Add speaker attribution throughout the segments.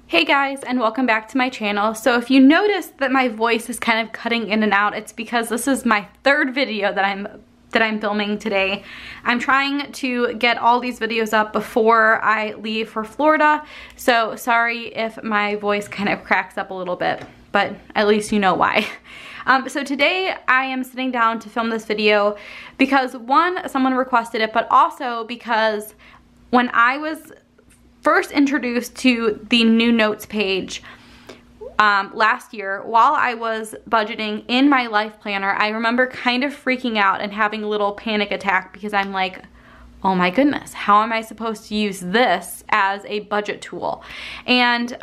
Speaker 1: Hey guys, and welcome back to my channel. So if you notice that my voice is kind of cutting in and out, it's because this is my third video that I'm filming today. I'm trying to get all these videos up before I leave for Florida, so sorry if my voice kind of cracks up a little bit, but at least you know why. So today I am sitting down to film this video because one, someone requested it, but also because when I was first introduced to the new notes page last year, while I was budgeting in my life planner, I remember kind of freaking out and having a little panic attack because I'm like, oh my goodness, how am I supposed to use this as a budget tool? And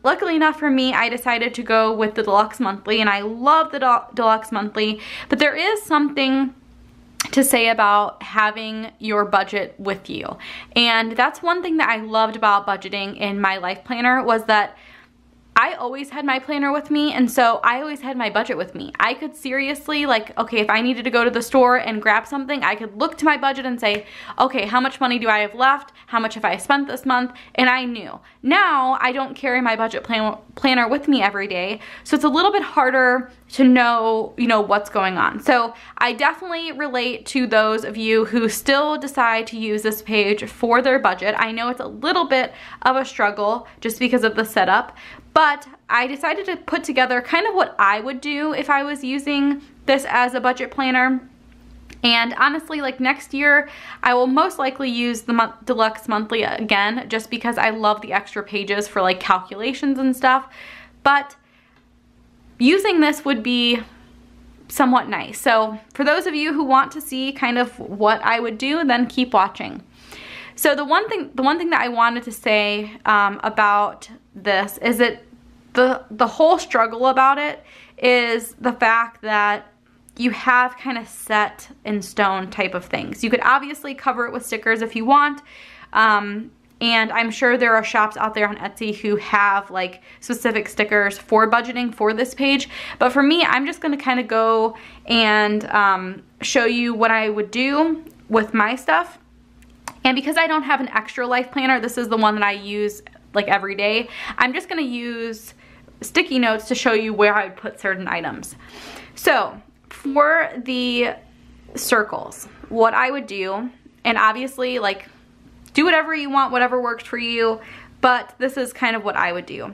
Speaker 1: luckily enough for me, I decided to go with the Deluxe Monthly, and I love the Deluxe Monthly, but there is something to say about having your budget with you. And that's one thing that I loved about budgeting in my life planner, was that I always had my planner with me, and so I always had my budget with me. I could seriously, like, okay, if I needed to go to the store and grab something, I could look to my budget and say, okay, how much money do I have left? How much have I spent this month? And I knew. Now, I don't carry my budget planner with me every day, so it's a little bit harder to know, what's going on. So I definitely relate to those of you who still decide to use this page for their budget. I know it's a little bit of a struggle just because of the setup, but I decided to put together kind of what I would do if I was using this as a budget planner. And honestly, like next year, I will most likely use the Deluxe Monthly again, just because I love the extra pages for like calculations and stuff. But using this would be somewhat nice. So for those of you who want to see kind of what I would do, then keep watching. So the one thing that I wanted to say about this is that the whole struggle about it is the fact that you have kind of set in stone type of things. You could obviously cover it with stickers if you want, and I'm sure there are shops out there on Etsy who have like specific stickers for budgeting for this page. But for me, I'm just gonna kind of go and show you what I would do with my stuff. And because I don't have an extra life planner, this is the one that I use like every day, I'm just gonna use sticky notes to show you where I would put certain items. So for the circles, what I would do, and obviously like do whatever you want, whatever works for you, but this is kind of what I would do.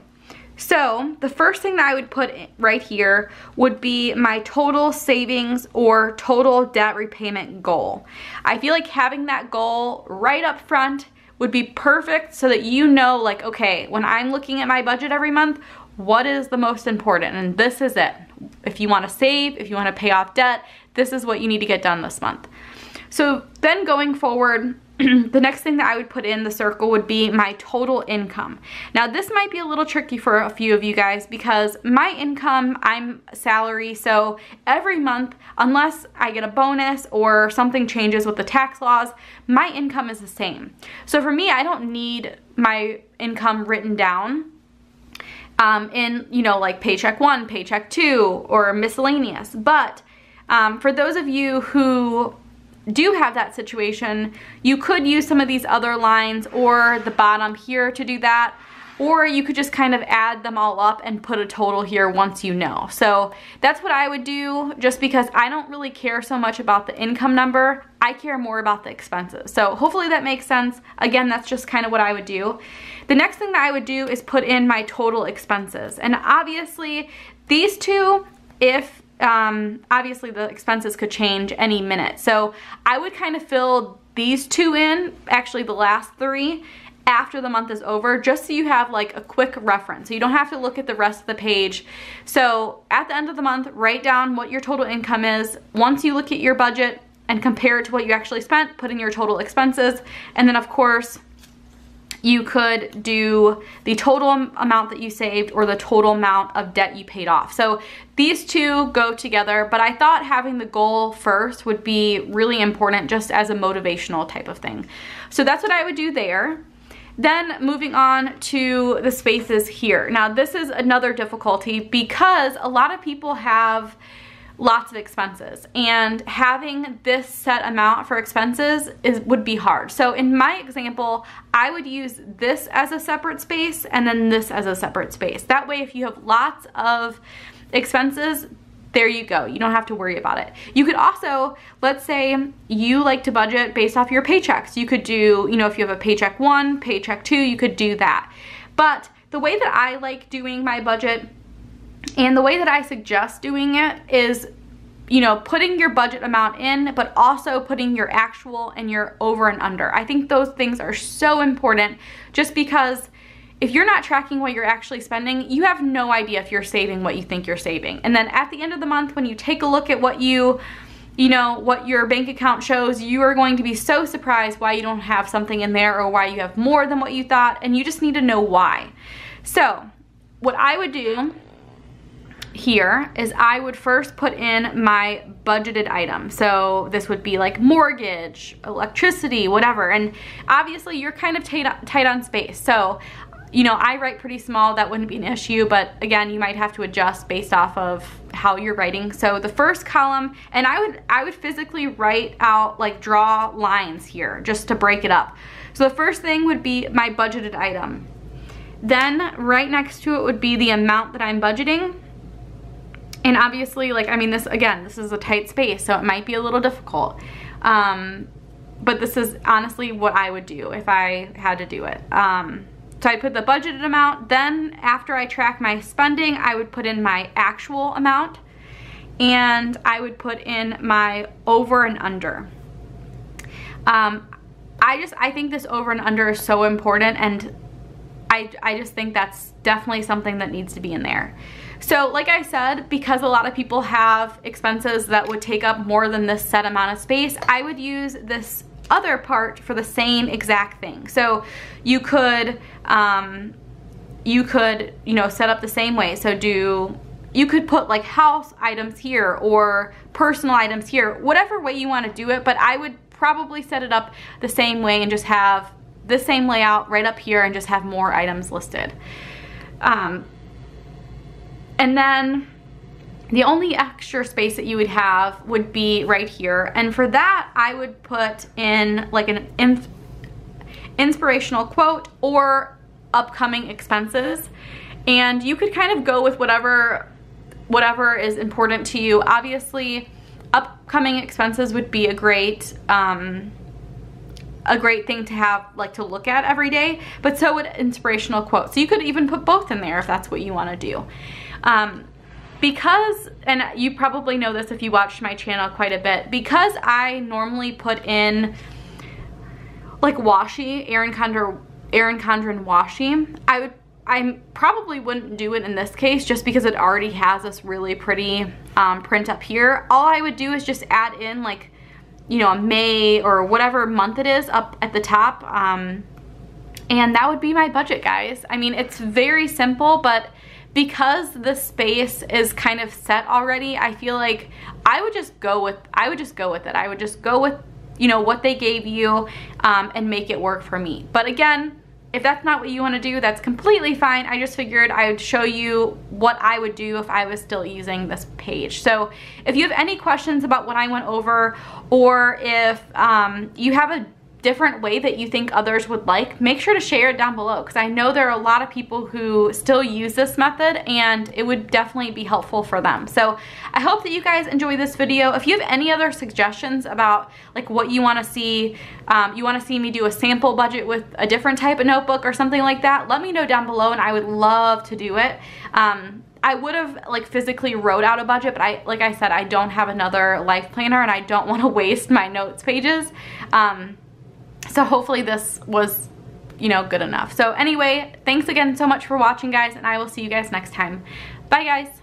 Speaker 1: So the first thing that I would put right here would be my total savings or total debt repayment goal. I feel like having that goal right up front would be perfect so that you know, like, okay, when I'm looking at my budget every month, what is the most important? And this is it. If you want to save, if you want to pay off debt, this is what you need to get done this month. So then going forward, the next thing that I would put in the circle would be my total income. Now this might be a little tricky for a few of you guys because my income, I'm salary, so every month, unless I get a bonus or something changes with the tax laws, my income is the same. So for me, I don't need my income written down in, like paycheck 1, paycheck 2, or miscellaneous. But for those of you who do have that situation, you could use some of these other lines or the bottom here to do that, or you could just kind of add them all up and put a total here once you know. So that's what I would do, just because I don't really care so much about the income number. I care more about the expenses. So hopefully that makes sense. Again, that's just kind of what I would do. The next thing that I would do is put in my total expenses. And obviously these two, obviously the expenses could change any minute. So I would kind of fill these two in, actually the last three, after the month is over, just so you have like a quick reference. So you don't have to look at the rest of the page. So at the end of the month, write down what your total income is. Once you look at your budget and compare it to what you actually spent, put in your total expenses. And then of course, you could do the total amount that you saved or the total amount of debt you paid off. So these two go together, but I thought having the goal first would be really important, just as a motivational type of thing. So that's what I would do there. Then moving on to the spaces here. Now this is another difficulty because a lot of people have lots of expenses, and having this set amount for expenses would be hard. So in my example, I would use this as a separate space and then this as a separate space. That way, if you have lots of expenses, there you go. You don't have to worry about it. You could also, let's say you like to budget based off your paychecks. You could do, you know, if you have a paycheck 1, paycheck 2, you could do that. But the way that I like doing my budget and the way that I suggest doing it is, you know, putting your budget amount in, but also putting your actual and your over and under. I think those things are so important, just because if you're not tracking what you're actually spending, you have no idea if you're saving what you think you're saving. And then at the end of the month, when you take a look at what you know, what your bank account shows, you are going to be so surprised why you don't have something in there or why you have more than what you thought, and you just need to know why. So what I would do here is I would first put in my budgeted item. So this would be like mortgage, electricity, whatever. And obviously you're kind of tight on space. So, you know, I write pretty small, that wouldn't be an issue, but again, you might have to adjust based off of how you're writing. So the first column, and I would physically write out, like draw lines here just to break it up. So the first thing would be my budgeted item. Then right next to it would be the amount that I'm budgeting. And obviously, like, I mean, this is a tight space, so it might be a little difficult. But this is honestly what I would do if I had to do it. So I put the budgeted amount, then after I track my spending, I would put in my actual amount, and I would put in my over and under. I think this over and under is so important, and I just think that's definitely something that needs to be in there. So like I said, because a lot of people have expenses that would take up more than this set amount of space, I would use this other part for the same exact thing. So you could, you know, set up the same way. So you could put like house items here or personal items here, whatever way you want to do it, but I would probably set it up the same way and just have the same layout right up here and just have more items listed. And then the only extra space that you would have would be right here. And for that, I would put in like an inspirational quote or upcoming expenses. And you could kind of go with whatever is important to you. Obviously, upcoming expenses would be a great thing to have, like, to look at every day, but so would inspirational quotes. So you could even put both in there if that's what you want to do. Because, and you probably know this if you watched my channel quite a bit, because I normally put in like washi, Erin Condren washi, I probably wouldn't do it in this case just because it already has this really pretty print up here. All I would do is just add in, like, you know, a May or whatever month it is up at the top, and that would be my budget, guys. I mean, it's very simple, but because the space is kind of set already, I feel like I would just go with it. I would just go with, you know, what they gave you, and make it work for me. But again, if that's not what you want to do, that's completely fine. I just figured I would show you what I would do if I was still using this page. So if you have any questions about what I went over, or if you have a different way that you think others would like, make sure to share it down below, because I know there are a lot of people who still use this method and it would definitely be helpful for them. So I hope that you guys enjoy this video. If you have any other suggestions about like what you want to see, you want to see me do a sample budget with a different type of notebook or something like that, let me know down below and I would love to do it. I would have like physically wrote out a budget, but like I said, I don't have another life planner and I don't want to waste my notes pages. So hopefully this was, you know, good enough. So anyway, thanks again so much for watching, guys, and I will see you guys next time. Bye, guys.